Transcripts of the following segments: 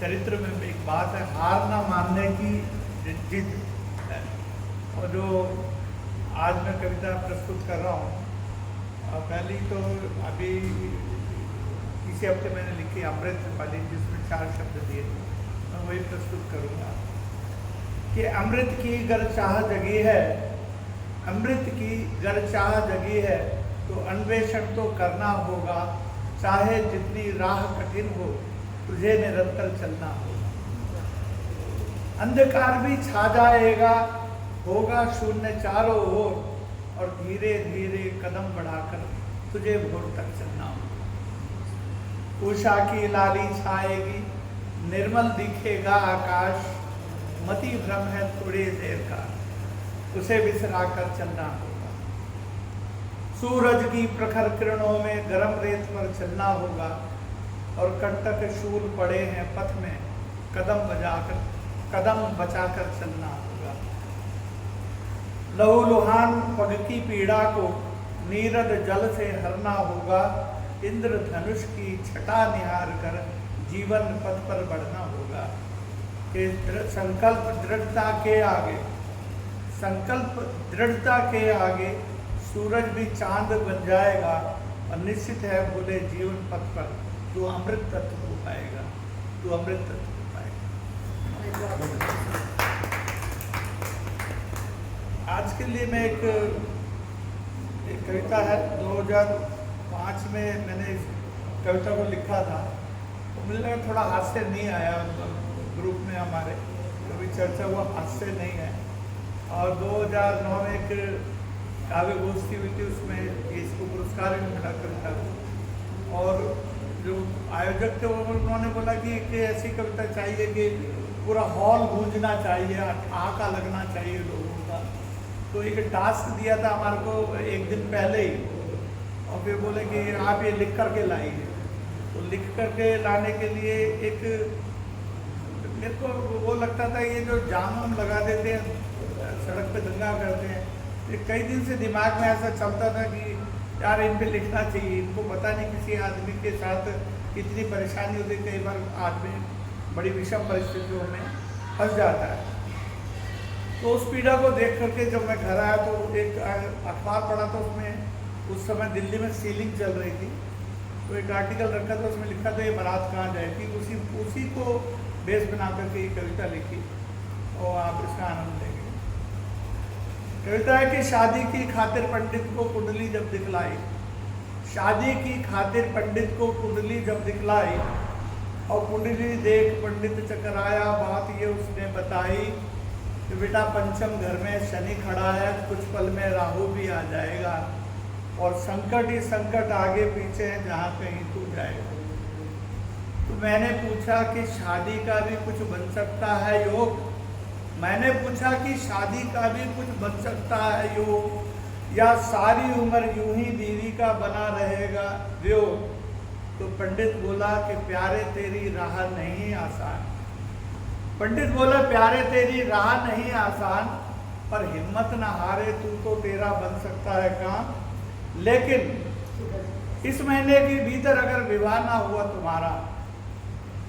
चरित्र में एक बात है, हार ना मानने की जिद है। और जो आज मैं कविता प्रस्तुत कर रहा हूँ, पहली तो अभी इसी हफ्ते मैंने लिखी अमृत वाली, जिसमें 4 शब्द दिए, मैं वही प्रस्तुत करूँगा कि अमृत की गर चाह जगी है, अमृत की गर चाह जगी है तो अन्वेषण तो करना होगा, चाहे जितनी राह कठिन हो तुझे निरंतर चलना होगा। अंधकार भी छा जाएगा, होगा शून्य चारों ओर, और धीरे धीरे कदम बढ़ाकर तुझे भोर तक चलना होगा। उषा की लाली छाएगी, निर्मल दिखेगा आकाश, मति भ्रम है थोड़ी देर का, उसे बिसरा कर चलना होगा। सूरज की प्रखर किरणों में गर्म रेत पर चलना होगा, और कंटक शूल पड़े हैं पथ में, कदम बचाकर चलना होगा। लहूलुहान पग की पीड़ा को नीरद जल से हरना होगा, इंद्रधनुष की छटा निहार कर जीवन पथ पर बढ़ना होगा। कि संकल्प दृढ़ता के आगे सूरज भी चांद बन जाएगा, और निश्चित है बोले जीवन पथ पर तू अमृत तत्व हो पाएगा, तू अमृत तत्व हो पाएगा। आज के लिए मैं एक कविता है, 2005 में मैंने इस कविता को लिखा था, तो मुझे लगा थोड़ा हास्य नहीं आया ग्रुप में हमारे, कभी चर्चा हुआ, हास्य नहीं है। और 2009 में एक काव्य गोष्ठी हुई थी, उसमें इसको पुरस्कार भी मिला कविता को। और जो आयोजक थे उन्होंने बोला कि एक ऐसी कविता चाहिए कि पूरा हॉल गूंजना चाहिए, ठहाका लगना चाहिए लोगों का। तो एक टास्क दिया था हमारे को एक दिन पहले ही, और फिर बोले कि आप ये लिख करके लाइए। तो लिख करके लाने के लिए एक मेरे को वो लगता था, ये जो जाम हम लगा देते हैं, सड़क पे दंगा करते हैं, ये कई दिन से दिमाग में ऐसा चलता था कि यार इन पे लिखना चाहिए। इनको पता नहीं किसी आदमी के साथ कितनी परेशानी होती, कई बार आदमी बड़ी विषम परिस्थितियों में फंस जाता है। तो उस पीड़ा को देख करके जब मैं घर आया तो एक अखबार पढ़ा था, उसमें उस समय दिल्ली में सीलिंग चल रही थी, तो एक आर्टिकल रखा था, उसमें लिखा था ये बारात कहाँ जाएगी। उसी को बेस बना करके ये कविता लिखी, और आप इसका आनंद लेंगे। कविता है कि शादी की खातिर पंडित को कुंडली जब दिखलाई, शादी की खातिर पंडित को कुंडली जब दिखलाई, और कुंडली देख पंडित चकराया, बात ये उसने बताई कि बेटा पंचम घर में शनि खड़ा है, कुछ पल में राहु भी आ जाएगा, और संकट ही संकट आगे पीछे है, जहाँ कहीं तू जाएगा। तो मैंने पूछा कि शादी का भी कुछ बन सकता है योग, मैंने पूछा कि शादी का भी कुछ बन सकता है योग, या सारी उम्र यूं ही बीवी का बना रहेगा वियोग। तो पंडित बोला कि प्यारे तेरी राह नहीं आसान, पंडित बोला प्यारे तेरी राह नहीं आसान, पर हिम्मत ना हारे तू, तो तेरा बन सकता है काम। लेकिन इस महीने के भीतर अगर विवाह ना हुआ तुम्हारा,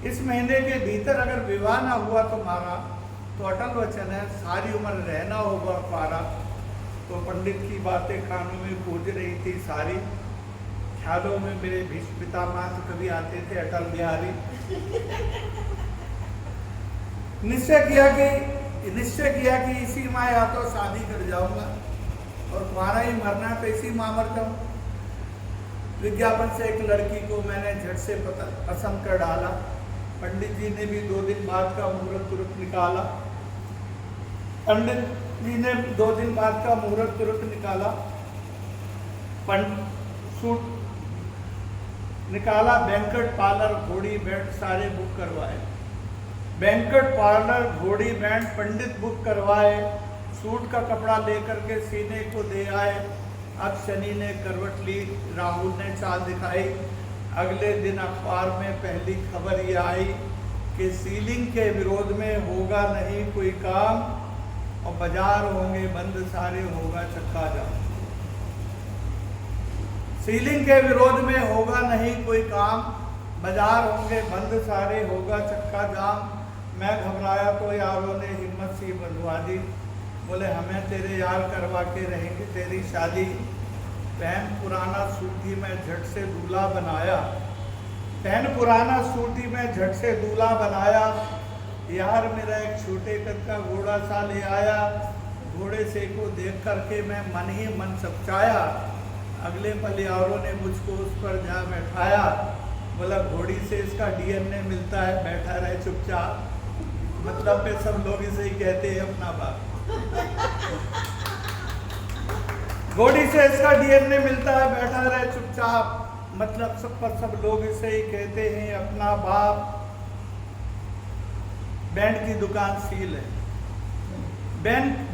इस महीने के भीतर अगर विवाह ना हुआ तुम्हारा, तो अटल वचन है सारी उम्र रहना होगा पारा। तो पंडित की बातें कानों में गूंज रही थी सारी, ख्यालों में मेरे भीष्म पितामह तो कभी आते थे अटल बिहारी। निश्चय किया कि इसी माँ या तो शादी कर जाऊंगा, और तुम्हारा ही मरना है तो इसी माँ मर जाऊँ। विज्ञापन से एक लड़की को मैंने झट से पसंद कर डाला, पंडित जी ने भी 2 दिन बाद का मुहूर्त तुरंत निकाला, पंडित जी ने 2 दिन बाद का मुहूर्त तुरंत निकाला, सूट निकाला, बैंकेट पार्लर घोड़ी बैंड सारे बुक करवाए, बैंकेट पार्लर घोड़ी बैंड पंडित बुक करवाए, सूट का कपड़ा लेकर के सीने को दे आए। अब शनि ने करवट ली, राहुल ने चाल दिखाई, अगले दिन अखबार में पहली खबर ये आई कि सीलिंग के विरोध में होगा नहीं कोई काम, और बाजार होंगे बंद सारे, होगा चक्का जाम। सीलिंग के विरोध में होगा नहीं कोई काम, बाजार होंगे बंद सारे, होगा चक्का जाम। मैं घबराया तो यारों ने हिम्मत सी बंधवा दी, बोले हमें तेरे यार करवा के रहेंगे तेरी शादी। पहन पुराना सूट ही मैं झट से दूल्हा बनाया, पहन पुराना सूट ही मैं झट से दूल्हा बनाया। यार मेरा एक छोटे कद का घोड़ा सा ले आया, घोड़े से को देख करके मैं मन ही मन सपचाया। अगले पल यारों ने मुझको उस पर जा बैठाया, बोला घोड़ी से इसका डीएनए मिलता है, बैठा रहे चुपचाप। मतलब पे सब लोग इसे ही कहते हैं अपना बाप। घोड़ी से इसका डीएनए मिलता है, बैठा रहे चुपचाप। मतलब सब पर सब लोग इसे ही कहते हैं अपना बाप। बैंड की दुकान सील है,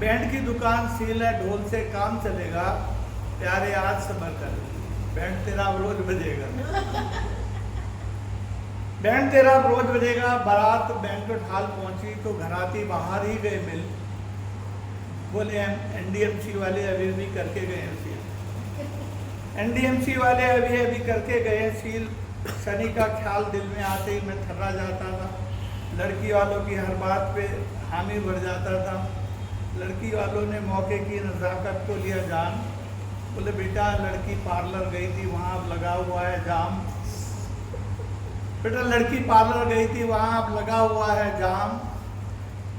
बैंड की दुकान सील है, ढोल से काम चलेगा। प्यारे आज सबर कर, बैंड तेरा रोज बजेगा, बैंड तेरा रोज बजेगा। बारात बैंक्वेट हॉल पहुंची तो घराती बाहर ही गए मिल, बोले एनडीएमसी वाले अभी भी करके गए हैं सील, एनडीएमसी वाले अभी करके गए सील। शनि का ख्याल दिल में आते ही मैं थर्रा जाता था, लड़की वालों की हर बात पे हामी भर जाता था। लड़की वालों ने मौके की नज़ाकत को लिया जान, बोले बेटा लड़की पार्लर गई थी वहाँ अब लगा हुआ है जाम, बेटा लड़की पार्लर गई थी वहाँ अब लगा हुआ है जाम।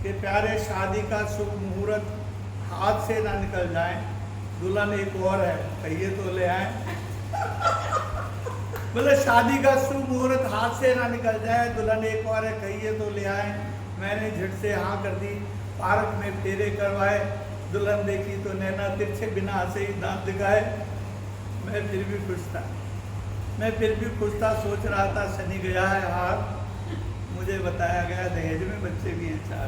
कि प्यारे शादी का शुभ मुहूर्त हाथ से ना निकल जाए, दुल्हन एक और है कहिए तो ले आए। बोले शादी का शुभ मुहूर्त हाथ से ना निकल जाए, दुल्हन एक और है कहिए तो ले आए। मैंने झट से हाँ कर दी, पार्क में फेरे करवाए। दुल्हन देखी तो नैना तिरछे बिना हंसे ही दांत दिखाए। मैं फिर भी खुश था, सोच रहा था शनि गया है हार। मुझे बताया गया दहेज में बच्चे भी हैं 4।